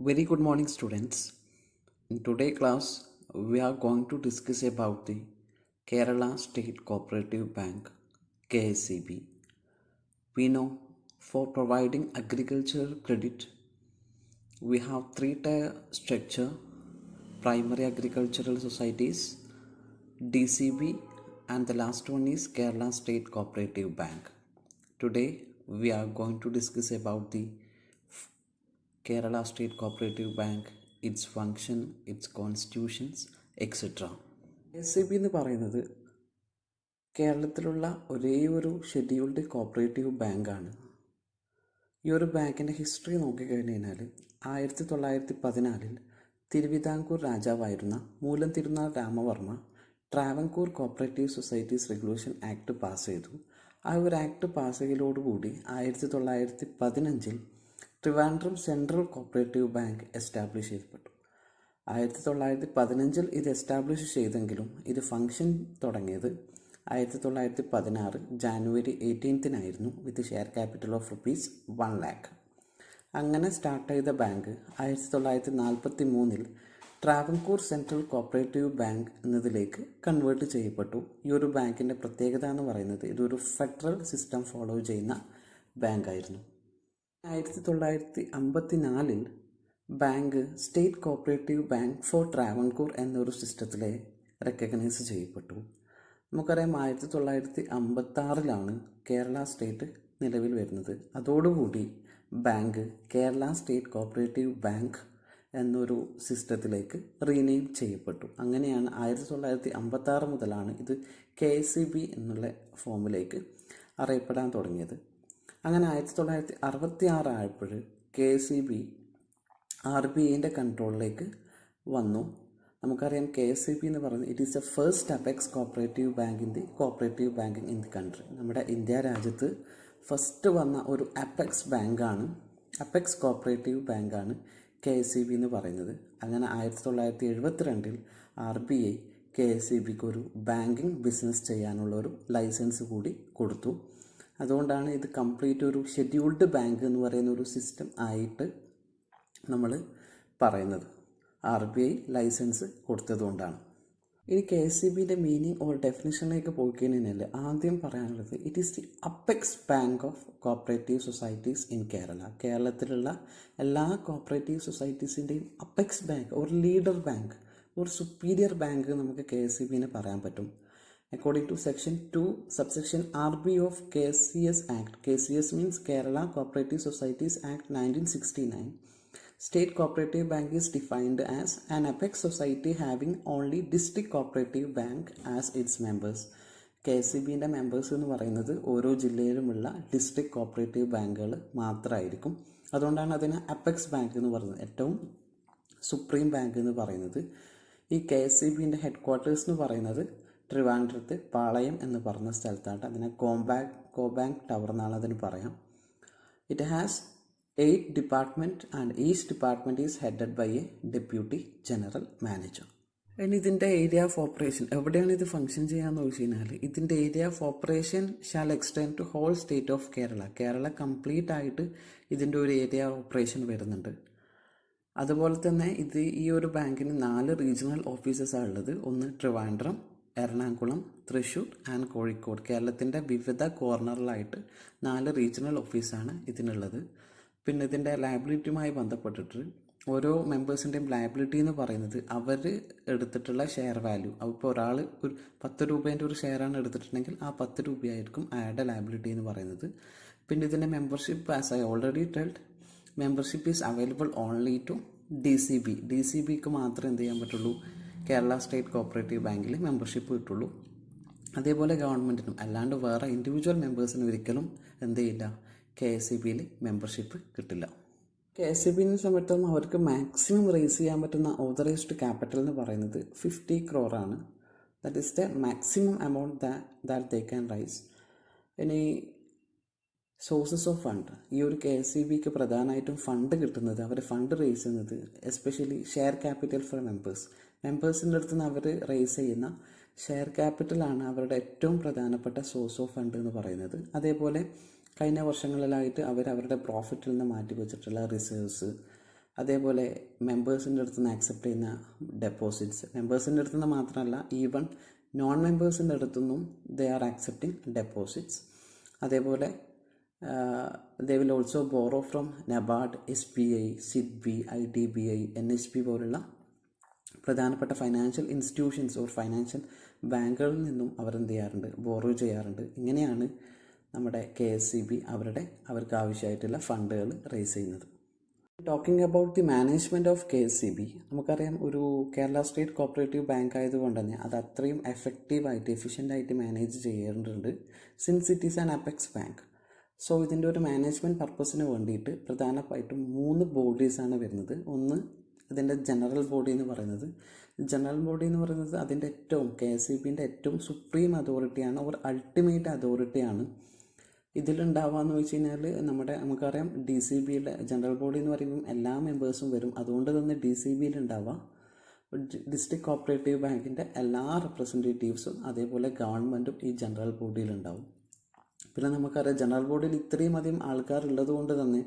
Very good morning, students. In today's class, we are going to discuss about the Kerala State Cooperative Bank (KSCB). We know for providing agricultural credit, we have three-tier structure: primary agricultural societies, DCB, and the last one is Kerala State Cooperative Bank. Today, we are going to discuss about the Kerala State Cooperative Bank, its function, its constitutions, etc. KCB എന്ന് പറയുന്നത് കേരളത്തിലുള്ള ഒരേ ഒരു scheduled cooperative ബാങ്കാണ്. ഈ ഒരു ബാങ്കിൻ്റെ history നോക്കിക്കഴിഞ്ഞാൽ 1914 തിരുവിതാംകൂർ രാജാവായിരുന്ന Moolam Thirunal Ramavarma Travancore cooperative societies regulation act pass ചെയ്തു. ആ ഒരു ആക്ട് പാസ് ചെയ്യലോടുകൂടി 1915 Trivandrum central cooperative bank establish ചെയ്യപ്പെട്ടു. 1915 ഇത് എസ്റ്റാബ്ലിഷ് ചെയ്തെങ്കിലും ഇത് ഫങ്ഷൻ തുടങ്ങിയത് 1916 January 18 with share capital of ₹1 lakh. അങ്ങനെ സ്റ്റാർട്ട് ചെയ്ത bank 1943 Travancore central cooperative bank എന്നതിലേക്ക് കൺവേർട്ട് ചെയ്യപ്പെട്ടു. ഈ ഒരു ബാങ്കിൻ്റെ പ്രത്യേകത എന്ന് പറയുന്നത് ഇതൊരു ഫെഡറൽ സിസ്റ്റം ഫോളോ ചെയ്യുന്ന ബാങ്കായിരുന്നു. 1954 bank state cooperative bank for Travancore എന്നൊരു സിസ്റ്റത്തിലെ റെക്കഗ്നൈസ് ചെയ്യപ്പെട്ടു. നമുക്കറിയാം 1956 കേരള സ്റ്റേറ്റ് നിലവിൽ വരുന്നത്. അതോടുകൂടി bank Kerala state cooperative bank എന്നൊരു സിസ്റ്റത്തിലേക്ക് റീനെയിം ചെയ്യപ്പെട്ടു. അങ്ങനെയാണ് 1956 മുതലാണ് ഇത് KCB എന്നുള്ള ഫോമിലേക്ക് അറിയപ്പെടാൻ തുടങ്ങിയത്. അങ്ങനെ 1966 ആയപ്പോൾ KCB RBIൻ്റെ കൺട്രോളിലേക്ക് വന്നു. നമുക്കറിയാം KCB എന്ന് പറയുന്നത് it is the first apex cooperative bank in the cooperative banking in the country. നമ്മുടെ ഇന്ത്യ രാജ്യത്ത് ഫസ്റ്റ് വന്ന ഒരു അപെക്സ് ബാങ്കാണ്, അപെക്സ് കോപ്പറേറ്റീവ് ബാങ്കാണ് KCB എന്ന് പറയുന്നത്. അങ്ങനെ 1972 RBI KCBക്ക് ഒരു ബാങ്കിങ് ബിസിനസ് ചെയ്യാനുള്ള ഒരു ലൈസൻസ് കൂടി കൊടുത്തു. അതുകൊണ്ടാണ് ഇത് കംപ്ലീറ്റ് ഒരു ഷെഡ്യൂൾഡ് ബാങ്ക് എന്ന് പറയുന്ന ഒരു സിസ്റ്റം ആയിട്ട് നമ്മൾ പറയുന്നത്. RBI ലൈസൻസ് കൊടുത്തതുകൊണ്ടാണ്. ഇനി KCBയുടെ മീനിങ് ഓർ ഡെഫിനിഷനിലേക്ക് പോയി കഴിഞ്ഞാൽ ആദ്യം പറയാനുള്ളത് it is the apex bank of cooperative societies in Kerala. കേരളത്തിലുള്ള എല്ലാ കോപ്പറേറ്റീവ് സൊസൈറ്റീസിൻ്റെയും അപെക്സ് ബാങ്ക്, ഒരു ലീഡർ ബാങ്ക്, ഒരു സുപ്പീരിയർ ബാങ്ക് നമുക്ക് KCBനെ പറയാൻ പറ്റും. According to Section 2, Subsection RB of KCS Act, KCS means Kerala Cooperative Societies Act 1969, State Cooperative Bank is defined as an apex society having only district cooperative bank as its members. KCBൻ്റെ members എന്ന് പറയുന്നത് ഓരോ ജില്ലയിലുമുള്ള district cooperative ബാങ്കുകൾ മാത്രമായിരിക്കും. അതുകൊണ്ടാണ് അതിനെ apex bank എന്ന് പറയുന്നത്, ഏറ്റവും സുപ്രീം ബാങ്ക് എന്ന് പറയുന്നത്. ഈ KCBൻ്റെ ഹെഡ് ക്വാർട്ടേഴ്സ് എന്ന് പറയുന്നത് ട്രിവാൻഡ്രത്ത് പാളയം എന്ന് പറഞ്ഞ സ്ഥലത്താണ്. അതിനെ കോബാങ്ക് ടവർ എന്നാണ് അതിന് പറയാം. It has 8 department and each department is headed by a deputy general manager. ഇനി ഇതിൻ്റെ ഏരിയ ഓഫ് ഓപ്പറേഷൻ എവിടെയാണ് ഇത് ഫംഗ്ഷൻ ചെയ്യാമെന്ന് ചോദിച്ചു കഴിഞ്ഞാൽ ഇതിൻ്റെ area of operation shall extend to whole state of Kerala. Kerala complete ആയിട്ട് ഇതിൻ്റെ ഒരു ഏരിയ ഓപ്പറേഷൻ വരുന്നുണ്ട്. അതുപോലെ തന്നെ ഈ ഒരു ബാങ്കിന് 4 റീജിയണൽ ഓഫീസസാണ് ഉള്ളത്. ഒന്ന് ട്രിവാൻഡ്രം, എറണാകുളം, തൃശ്ശൂർ ആൻഡ് കോഴിക്കോട്. കേരളത്തിൻ്റെ വിവിധ കോർണറിലായിട്ട് 4 റീജിയണൽ ഓഫീസാണ് ഇതിനുള്ളത്. പിന്നെ ഇതിൻ്റെ ലയബിലിറ്റിയുമായി ബന്ധപ്പെട്ടിട്ട് ഓരോ മെമ്പേഴ്സിൻ്റെയും ലയബിലിറ്റി എന്ന് പറയുന്നത് അവർ എടുത്തിട്ടുള്ള ഷെയർ വാല്യൂ. അപ്പോൾ ഒരാൾ ഒരു 10 രൂപേൻ്റെ ഒരു ഷെയറാണ് എടുത്തിട്ടുണ്ടെങ്കിൽ ആ 10 രൂപയായിരിക്കും അയാളുടെ ലയബിലിറ്റി എന്ന് പറയുന്നത്. പിന്നെ ഇതിൻ്റെ membership as I already telled, membership is available only to DCB. DCBക്ക് മാത്രമേ എന്ത് ചെയ്യാൻ പറ്റുള്ളൂ, കേരള സ്റ്റേറ്റ് കോപ്പറേറ്റീവ് ബാങ്കിൽ മെമ്പർഷിപ്പ് കിട്ടുള്ളൂ. അതേപോലെ ഗവൺമെൻറ്റിനും, അല്ലാണ്ട് വേറെ ഇൻഡിവിജ്വൽ മെമ്പേഴ്സിനും ഒരിക്കലും എന്ത് ചെയ്യില്ല, KCBയിൽ മെമ്പർഷിപ്പ് കിട്ടില്ല. KCBനെ സംബന്ധിച്ചിടത്തോളം അവർക്ക് മാക്സിമം റേസ് ചെയ്യാൻ പറ്റുന്ന ഓതറൈസ്ഡ് ക്യാപിറ്റൽ എന്ന് പറയുന്നത് 50 crore ആണ്. That is the maximum amount that they can rice. ഇനി സോഴ്സസ് ഓഫ് ഫണ്ട്, ഈ ഒരു KCBക്ക് പ്രധാനമായിട്ടും ഫണ്ട് കിട്ടുന്നത്, അവർ ഫണ്ട് റേസ് ചെയ്യുന്നത് എസ്പെഷ്യലി ഷെയർ ക്യാപിറ്റൽ ഫോർ മെമ്പേഴ്സിൻ്റെ അടുത്ത് നിന്ന് അവർ റേസ് ചെയ്യുന്ന ഷെയർ ക്യാപിറ്റലാണ് അവരുടെ ഏറ്റവും പ്രധാനപ്പെട്ട സോഴ്സ് ഓഫ് ഫണ്ട് എന്ന് പറയുന്നത്. അതേപോലെ കഴിഞ്ഞ വർഷങ്ങളിലായിട്ട് അവരുടെ പ്രോഫിറ്റിൽ നിന്ന് മാറ്റി വെച്ചിട്ടുള്ള റിസേർവ്സ്, അതേപോലെ മെമ്പേഴ്സിൻ്റെ അടുത്ത് നിന്ന് ആക്സെപ്റ്റ് ചെയ്യുന്ന ഡെപ്പോസിറ്റ്സ്, മെമ്പേഴ്സിൻ്റെ അടുത്ത് നിന്ന് മാത്രമല്ല ഈവൻ നോൺ മെമ്പേഴ്സിൻ്റെ അടുത്തുനിന്നും ദേ ആർ ആക്സെപ്റ്റിംഗ് ഡെപ്പോസിറ്റ്സ്. അതേപോലെ they will also borrow from NABARD, SBI, SIDBI, IDBI, NHB പോലുള്ള പ്രധാനപ്പെട്ട ഫൈനാൻഷ്യൽ ഇൻസ്റ്റിറ്റ്യൂഷൻസ് ഓർ ഫൈനാൻഷ്യൽ ബാങ്കുകളിൽ നിന്നും അവർ എന്ത് ചെയ്യാറുണ്ട്, ബോറോ ചെയ്യാറുണ്ട്. ഇങ്ങനെയാണ് നമ്മുടെ KSEB അവർക്ക് ആവശ്യമായിട്ടുള്ള ഫണ്ടുകൾ റേസ് ചെയ്യുന്നത്. Talking about the management of KSEB, നമുക്കറിയാം ഒരു കേരള സ്റ്റേറ്റ് കോപ്പറേറ്റീവ് ബാങ്ക് ആയതുകൊണ്ട് തന്നെ അത് അത്രയും എഫക്റ്റീവായിട്ട് എഫിഷ്യൻ്റായിട്ട് മാനേജ് ചെയ്യേണ്ടതുണ്ട്, since it is an apex bank. So ഇതിൻ്റെ ഒരു മാനേജ്മെൻറ്റ് പർപ്പസിന് വേണ്ടിയിട്ട് പ്രധാനമായിട്ടും 3 ബോഡീസാണ് വരുന്നത്. ഒന്ന് ഇതിൻ്റെ ജനറൽ ബോഡി എന്ന് പറയുന്നത്. ജനറൽ ബോഡി എന്ന് പറയുന്നത് അതിൻ്റെ ഏറ്റവും KSEBൻ്റെ ഏറ്റവും സുപ്രീം അതോറിറ്റിയാണ്, ഒരു അൾട്ടിമേറ്റ് അതോറിറ്റിയാണ്. ഇതിലുണ്ടാവുകയെന്ന് വെച്ച് കഴിഞ്ഞാൽ നമുക്കറിയാം DCBയുടെ ജനറൽ ബോഡി എന്ന് പറയുമ്പം എല്ലാ മെമ്പേഴ്സും വരും. അതുകൊണ്ട് തന്നെ DCBയിൽ ഉണ്ടാവുക ഡിസ്ട്രിക്ട് കോപ്പറേറ്റീവ് ബാങ്കിൻ്റെ എല്ലാ റെപ്രസെൻറ്റേറ്റീവ്സും അതേപോലെ ഗവൺമെൻറ്റും ഈ ജനറൽ ബോഡിയിലുണ്ടാവും. പിന്നെ നമുക്കറിയാം ജനറൽ ബോഡിയിൽ ഇത്രയും അധികം ആൾക്കാരുള്ളത് കൊണ്ട് തന്നെ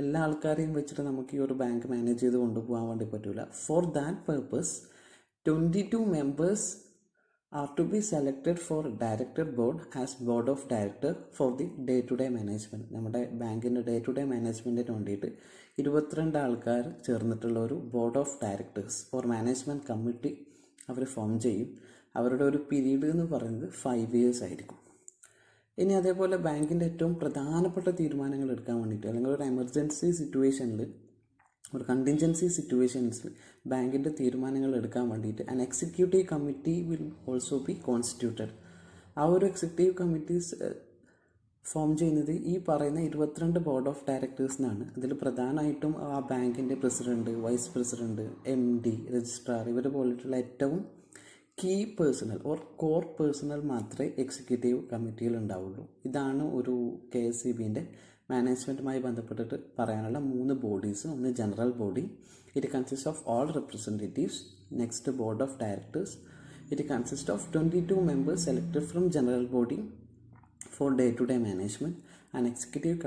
എല്ലാ ആൾക്കാരെയും വെച്ചിട്ട് നമുക്ക് ഈ ഒരു ബാങ്ക് മാനേജ് ചെയ്ത് കൊണ്ടുപോകാൻ വേണ്ടി പറ്റില്ല. For that purpose 22 members are to be selected for director board as board of director for the day to day management. നമ്മുടെ ബാങ്കിൻ്റെ ഡേ ടു ഡേ മാനേജ്മെൻറ്റിന് വേണ്ടിയിട്ട് 22 ആൾക്കാർ ചേർന്നിട്ടുള്ള ഒരു board of directors for management committee അവർ ഫോം ചെയ്യും. അവരുടെ ഒരു പീരീഡ് എന്ന് പറയുന്നത് 5 years ആയിരിക്കും. ഇനി അതേപോലെ ബാങ്കിൻ്റെ ഏറ്റവും പ്രധാനപ്പെട്ട തീരുമാനങ്ങൾ എടുക്കാൻ വേണ്ടിയിട്ട് അല്ലെങ്കിൽ ഒരു എമർജൻസി സിറ്റുവേഷനിൽ, ഒരു കണ്ടിൻജൻസി സിറ്റുവേഷൻസിൽ ബാങ്കിൻ്റെ തീരുമാനങ്ങൾ എടുക്കാൻ വേണ്ടിയിട്ട് an executive committee will also be constituted. ആ ഒരു എക്സിക്യൂട്ടീവ് കമ്മിറ്റീസ് ഫോം ചെയ്യുന്നത് ഈ പറയുന്ന 22 ബോർഡ് ഓഫ് ഡയറക്ടേഴ്സിനാണ്. അതിൽ പ്രധാനമായിട്ടും ആ ബാങ്കിൻ്റെ president, vice president, MD, registrar ഇവർ പോയിട്ടുള്ള ഏറ്റവും key personnel or core personnel മാത്രമേ എക്സിക്യൂട്ടീവ് കമ്മിറ്റിയിൽ ഉണ്ടാവുള്ളൂ. ഇതാണ് ഒരു KSEBൻ്റെ മാനേജ്മെൻറ്റുമായി ബന്ധപ്പെട്ടിട്ട് പറയാനുള്ള 3 ബോഡീസ്. ഒന്ന് general body, it consist of all representatives. Next board of directors, it consist of 22 members selected from general body for day to day management. And executive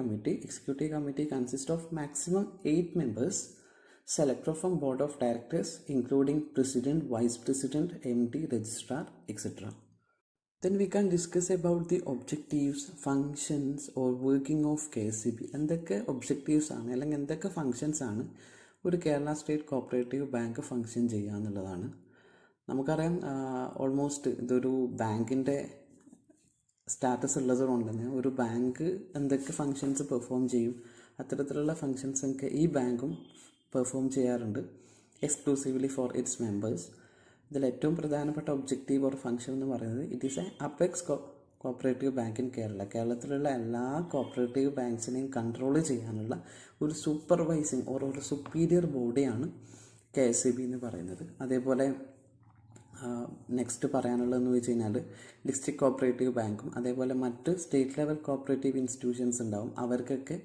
committee consist of maximum 8 members selected from board of directors including president, vice president, MD, registrar, etc. Then we can discuss about the objectives, functions or working of KSEB. എന്തൊക്കെ objectives ആണ് അല്ലെങ്കിൽ എന്തൊക്കെ functions ആണ് ഒരു Kerala state cooperative bank function ചെയ്യുക എന്നുള്ളതാണ്. നമുക്കറിയാം almost ഇതൊരു ബാങ്കിൻ്റെ സ്റ്റാറ്റസ് ഉള്ളത് കൊണ്ട് തന്നെ ഒരു ബാങ്ക് എന്തൊക്കെ ഫങ്ഷൻസ് പെർഫോം ചെയ്യും അത്തരത്തിലുള്ള ഫങ്ഷൻസൊക്കെ ഈ ബാങ്കും പെർഫോം ചെയ്യാറുണ്ട് എക്സ്ക്ലൂസീവ്ലി ഫോർ ഇറ്റ്സ് മെമ്പേഴ്സ്. ഇതിൽ ഏറ്റവും പ്രധാനപ്പെട്ട ഒബ്ജക്റ്റീവ് ഓർ ഫങ്ഷൻ എന്ന് പറയുന്നത് it is A apex cooperative bank in Kerala. കേരളത്തിലുള്ള എല്ലാ കോപ്പറേറ്റീവ് ബാങ്ക്സിനെയും കൺട്രോൾ ചെയ്യാനുള്ള ഒരു സൂപ്പർവൈസിങ് ഓർ ഒരു സുപ്പീരിയർ ബോഡിയാണ് KSEB എന്ന് പറയുന്നത്. അതേപോലെ നെക്സ്റ്റ് പറയാനുള്ളതെന്ന് വെച്ച് കഴിഞ്ഞാൽ ഡിസ്ട്രിക്ട് കോപ്പറേറ്റീവ് ബാങ്കും അതേപോലെ മറ്റ് സ്റ്റേറ്റ് ലെവൽ കോപ്പറേറ്റീവ് ഇൻസ്റ്റിറ്റ്യൂഷൻസ് ഉണ്ടാവും. അവർക്കൊക്കെ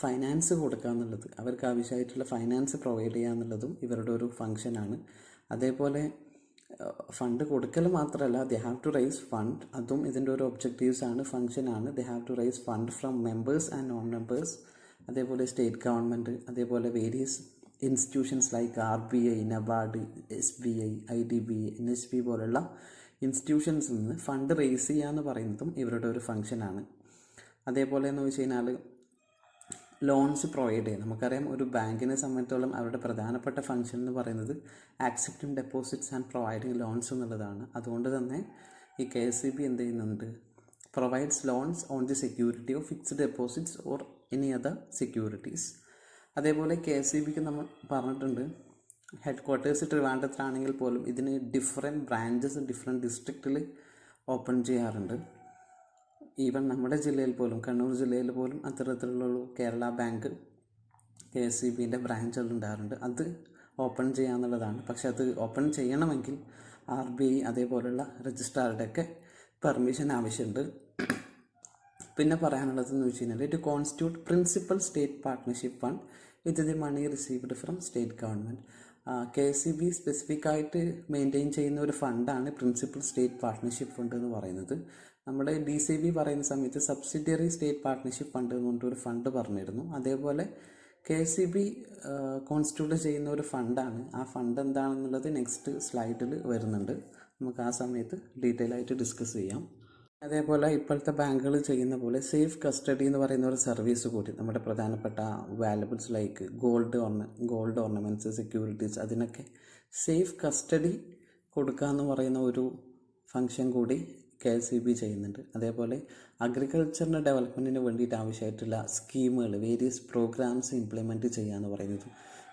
ഫൈനാൻസ് കൊടുക്കുക എന്നുള്ളത്, അവർക്ക് ആവശ്യമായിട്ടുള്ള ഫൈനാൻസ് പ്രൊവൈഡ് ചെയ്യുക എന്നുള്ളതും ഇവരുടെ ഒരു ഫങ്ഷനാണ്. അതേപോലെ ഫണ്ട് കൊടുക്കൽ മാത്രമല്ല, they have to raise fund, അതും ഇതിൻ്റെ ഒരു ഒബ്ജക്റ്റീവ്സ് ആണ്, ഫങ്ഷനാണ്. They have to raise fund from members and non members, അതേപോലെ സ്റ്റേറ്റ് ഗവൺമെൻറ്, അതേപോലെ various institutions like RBI, NABARD, SBI, IDBI, NHB പോലുള്ള ഇൻസ്റ്റിറ്റ്യൂഷൻസിൽ നിന്ന് ഫണ്ട് റേസ് ചെയ്യുക എന്ന് പറയുന്നതും ഇവരുടെ ഒരു ഫങ്ഷനാണ്. അതേപോലെ എന്ന് വെച്ച് കഴിഞ്ഞാൽ ലോൺസ് പ്രൊവൈഡ് ചെയ്യുക. നമുക്കറിയാം ഒരു ബാങ്കിനെ സംബന്ധിച്ചോളം അവരുടെ പ്രധാനപ്പെട്ട ഫങ്ഷൻ എന്ന് പറയുന്നത് accepting deposits and providing loans എന്നുള്ളതാണ്. അതുകൊണ്ട് തന്നെ ഈ KSEB എന്ത് ചെയ്യുന്നുണ്ട്, provides loans on the security of fixed deposits or any other securities. അതേപോലെ KSEBക്ക് നമ്മൾ പറഞ്ഞിട്ടുണ്ട് ഹെഡ് ക്വാർട്ടേഴ്സ് ട്രിവാൻഡ്രത്തിലാണെങ്കിൽ പോലും ഇതിന് ഡിഫറെൻറ്റ് ബ്രാഞ്ചസ് ഡിഫറെൻറ്റ് ഡിസ്ട്രിക്റ്റിൽ ഓപ്പൺ ചെയ്യാറുണ്ട്. ഈവൻ നമ്മുടെ ജില്ലയിൽ പോലും, കണ്ണൂർ ജില്ലയിൽ പോലും അത്തരത്തിലുള്ള കേരള ബാങ്ക് KSEBൻ്റെ ബ്രാഞ്ചുകൾ ഉണ്ടാകാറുണ്ട്. അത് ഓപ്പൺ ചെയ്യാന്നുള്ളതാണ്. പക്ഷെ അത് ഓപ്പൺ ചെയ്യണമെങ്കിൽ RBI അതേപോലുള്ള രജിസ്ട്രാറുടെയൊക്കെ പെർമിഷൻ ആവശ്യമുണ്ട്. പിന്നെ പറയാനുള്ളതെന്ന് വെച്ച് കഴിഞ്ഞാൽ to constitute principal state partnership fund with the money received from state government. KSEB specific ആയിട്ട് മെയിൻറ്റെയിൻ ചെയ്യുന്ന ഒരു ഫണ്ടാണ് പ്രിൻസിപ്പൽ സ്റ്റേറ്റ് പാർട്ട്ണർഷിപ്പ് ഫണ്ട് എന്ന് പറയുന്നത്. നമ്മുടെ DCB പറയുന്ന സമയത്ത് സബ്സിഡിയറി സ്റ്റേറ്റ് പാർട്ട്ണർഷിപ്പ് ഫണ്ട് എന്ന് പറഞ്ഞിട്ടൊരു ഫണ്ട് പറഞ്ഞിരുന്നു. അതേപോലെ KCB കോൺസ്റ്റിറ്റ്യൂട്ട് ചെയ്യുന്ന ഒരു ഫണ്ടാണ്. ആ ഫണ്ട് എന്താണെന്നുള്ളത് നെക്സ്റ്റ് സ്ലൈഡിൽ വരുന്നുണ്ട്. നമുക്ക് ആ സമയത്ത് ഡീറ്റെയിൽ ആയിട്ട് ഡിസ്കസ് ചെയ്യാം. അതേപോലെ ഇപ്പോഴത്തെ ബാങ്കുകൾ ചെയ്യുന്ന പോലെ സേഫ് കസ്റ്റഡി എന്ന് പറയുന്ന ഒരു സർവീസ് കൂടി നമ്മുടെ പ്രധാനപ്പെട്ട valuables like gold ornaments, securities, അതിനൊക്കെ സേഫ് കസ്റ്റഡി കൊടുക്കുക എന്ന് പറയുന്ന ഒരു ഫങ്ഷൻ കൂടി KCB ചെയ്യുന്നുണ്ട്. അതേപോലെ അഗ്രികൾച്ചറിൻ്റെ ഡെവലപ്മെൻറ്റിന് വേണ്ടിയിട്ട് ആവശ്യമായിട്ടുള്ള സ്കീമുകൾ, വേരിയസ് പ്രോഗ്രാംസ് ഇംപ്ലിമെൻറ്റ് ചെയ്യുക എന്ന് പറയുന്നത്.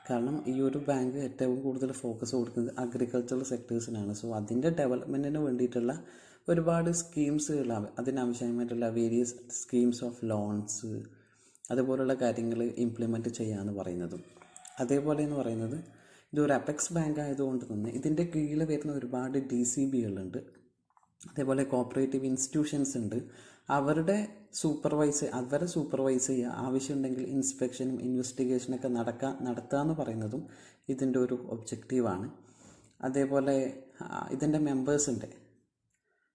കാരണം ഈ ഒരു ബാങ്ക് ഏറ്റവും കൂടുതൽ ഫോക്കസ് കൊടുക്കുന്നത് അഗ്രികൾച്ചറൽ സെക്ടേഴ്സിനാണ്. സോ അതിൻ്റെ ഡെവലപ്മെൻറ്റിന് വേണ്ടിയിട്ടുള്ള ഒരുപാട് സ്കീംസുകൾ, അതിനാവശ്യമായിട്ടുള്ള വേരിയസ് സ്കീംസ് ഓഫ് ലോൺസ്, അതുപോലുള്ള കാര്യങ്ങൾ ഇംപ്ലിമെൻറ്റ് ചെയ്യുക എന്ന് പറയുന്നതും. അതേപോലെ എന്ന് പറയുന്നത് ഇതൊരു അപെക്സ് ബാങ്ക് ആയതുകൊണ്ട് തന്നെ ഇതിൻ്റെ കീഴിൽ വരുന്ന ഒരുപാട് DCBകളുണ്ട്. അതേപോലെ കോപ്പറേറ്റീവ് ഇൻസ്റ്റിറ്റ്യൂഷൻസ് ഉണ്ട്. അവരെ സൂപ്പർവൈസ് ചെയ്യുക, ആവശ്യമുണ്ടെങ്കിൽ ഇൻസ്പെക്ഷനും ഇൻവെസ്റ്റിഗേഷനൊക്കെ നടത്തുക എന്ന് പറയുന്നതും ഇതിൻ്റെ ഒരു ഒബ്ജക്റ്റീവാണ്. അതേപോലെ ഇതിൻ്റെ മെമ്പേഴ്സിൻ്റെ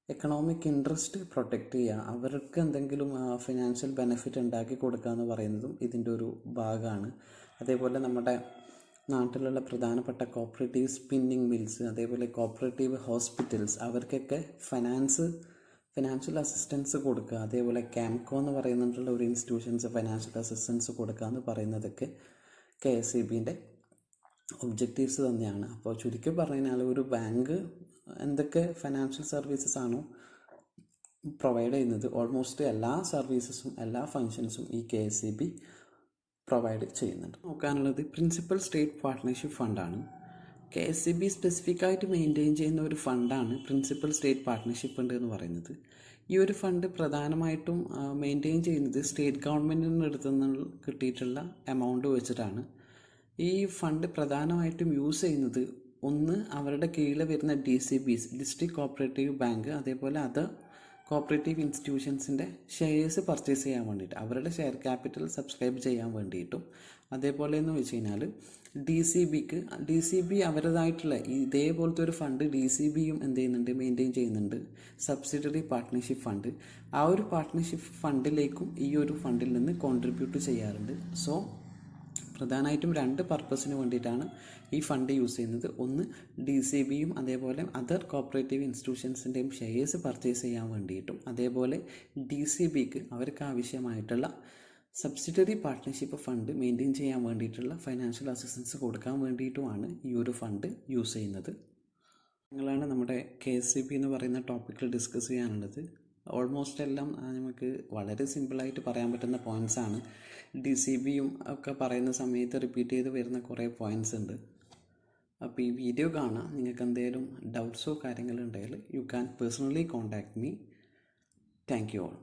എക്കണോമിക് ഇൻട്രസ്റ്റ് പ്രൊട്ടക്റ്റ് ചെയ്യുക, അവർക്ക് എന്തെങ്കിലും ഫിനാൻഷ്യൽ ബെനിഫിറ്റ് ഉണ്ടാക്കി കൊടുക്കുക എന്ന് പറയുന്നതും ഇതിൻ്റെ ഒരു ഭാഗമാണ്. അതേപോലെ നമ്മുടെ നാട്ടിലുള്ള പ്രധാനപ്പെട്ട കോപ്പറേറ്റീവ് സ്പിന്നിങ് മിൽസ്, അതേപോലെ കോപ്പറേറ്റീവ് ഹോസ്പിറ്റൽസ്, അവർക്കൊക്കെ ഫിനാൻഷ്യൽ അസിസ്റ്റൻസ് കൊടുക്കുക. അതേപോലെ ക്യാംകോ എന്ന് പറയുന്നിട്ടുള്ള ഒരു ഇൻസ്റ്റിറ്റ്യൂഷൻസ് ഫിനാൻഷ്യൽ അസിസ്റ്റൻസ് കൊടുക്കുക എന്ന് പറയുന്നതൊക്കെ KCBൻ്റെ ഒബ്ജക്റ്റീവ്സ് തന്നെയാണ്. അപ്പോൾ ചുരുക്കി പറഞ്ഞാൽ ഒരു ബാങ്ക് എന്തൊക്കെ ഫിനാൻഷ്യൽ സർവീസസ് ആണോ പ്രൊവൈഡ് ചെയ്യുന്നത്, ഓൾമോസ്റ്റ് എല്ലാ സർവീസസും എല്ലാ ഫങ്ഷൻസും ഈ KCB പ്രൊവൈഡ് ചെയ്യുന്നുണ്ട്. നോക്കാനുള്ളത് പ്രിൻസിപ്പൽ സ്റ്റേറ്റ് പാർട്ട്ണർഷിപ്പ് ഫണ്ടാണ്. KCB സ്പെസിഫിക് ആയിട്ട് മെയിൻറ്റെയിൻ ചെയ്യുന്ന ഒരു ഫണ്ടാണ് പ്രിൻസിപ്പൽ സ്റ്റേറ്റ് പാർട്ട്ണർഷിപ്പ് ഫണ്ട് എന്ന് പറയുന്നത്. ഈ ഒരു ഫണ്ട് പ്രധാനമായിട്ടും മെയിൻറ്റെയിൻ ചെയ്യുന്നത് സ്റ്റേറ്റ് ഗവൺമെൻറ്റിൽ നിന്ന് എടുത്തുനിന്ന് കിട്ടിയിട്ടുള്ള എമൗണ്ട് വെച്ചിട്ടാണ്. ഈ ഫണ്ട് പ്രധാനമായിട്ടും യൂസ് ചെയ്യുന്നത് ഒന്ന് അവരുടെ കീഴിൽ വരുന്ന DCBs, ഡിസ്ട്രിക്ട് കോപ്പറേറ്റീവ് ബാങ്ക്, അതേപോലെ അതർ കോപ്പറേറ്റീവ് ഇൻസ്റ്റിറ്റ്യൂഷൻസിൻ്റെ ഷെയർസ് പർച്ചേസ് ചെയ്യാൻ വേണ്ടിയിട്ട്, അവരുടെ ഷെയർ ക്യാപിറ്റൽ സബ്സ്ക്രൈബ് ചെയ്യാൻ വേണ്ടിയിട്ടും. അതേപോലെ എന്ന് വെച്ച് കഴിഞ്ഞാൽ DCB അവരുടേതായിട്ടുള്ള ഇതേപോലത്തെ ഒരു ഫണ്ട് DCBയും എന്ത് ചെയ്യുന്നുണ്ട്, മെയിൻറ്റെയിൻ ചെയ്യുന്നുണ്ട്, സബ്സിഡറി പാർട്ട്ണർഷിപ്പ് ഫണ്ട്. ആ ഒരു പാർട്ട്ണർഷിപ്പ് ഫണ്ടിലേക്കും ഈ ഒരു ഫണ്ടിൽ നിന്ന് കോൺട്രിബ്യൂട്ട് ചെയ്യാറുണ്ട്. സോ പ്രധാനമായിട്ടും രണ്ട് പർപ്പസിന് വേണ്ടിയിട്ടാണ് ഈ ഫണ്ട് യൂസ് ചെയ്യുന്നത്. ഒന്ന് DCBയും അതേപോലെ അതർ കോപ്പറേറ്റീവ് ഇൻസ്റ്റിറ്റ്യൂഷൻസിൻ്റെയും ഷെയർസ് പർച്ചേസ് ചെയ്യാൻ വേണ്ടിയിട്ടും, അതേപോലെ DCBക്ക് അവർക്ക് ആവശ്യമായിട്ടുള്ള സബ്സിഡറി പാർട്ട്ണർഷിപ്പ് ഫണ്ട് മെയിൻറ്റെയിൻ ചെയ്യാൻ വേണ്ടിയിട്ടുള്ള ഫൈനാൻഷ്യൽ അസിസ്റ്റൻസ് കൊടുക്കാൻ വേണ്ടിയിട്ടുമാണ് ഈ ഒരു ഫണ്ട് യൂസ് ചെയ്യുന്നത്. നിങ്ങളാണ് നമ്മുടെ KCB എന്ന് പറയുന്ന ടോപ്പിക്കിൽ ഡിസ്കസ് ചെയ്യാനുള്ളത്. ഓൾമോസ്റ്റ് എല്ലാം നമുക്ക് വളരെ സിമ്പിളായിട്ട് പറയാൻ പറ്റുന്ന പോയിൻറ്റ്സാണ്. DCBയും ഒക്കെ പറയുന്ന സമയത്ത് റിപ്പീറ്റ് ചെയ്ത് വരുന്ന കുറേ പോയിൻറ്റ്സ് ഉണ്ട്. അപ്പോൾ ഈ വീഡിയോ കാണാം. നിങ്ങൾക്ക് എന്തെങ്കിലും ഡൗട്ട്സോ കാര്യങ്ങളുണ്ടെങ്കിൽ you can personally contact me. Thank you all.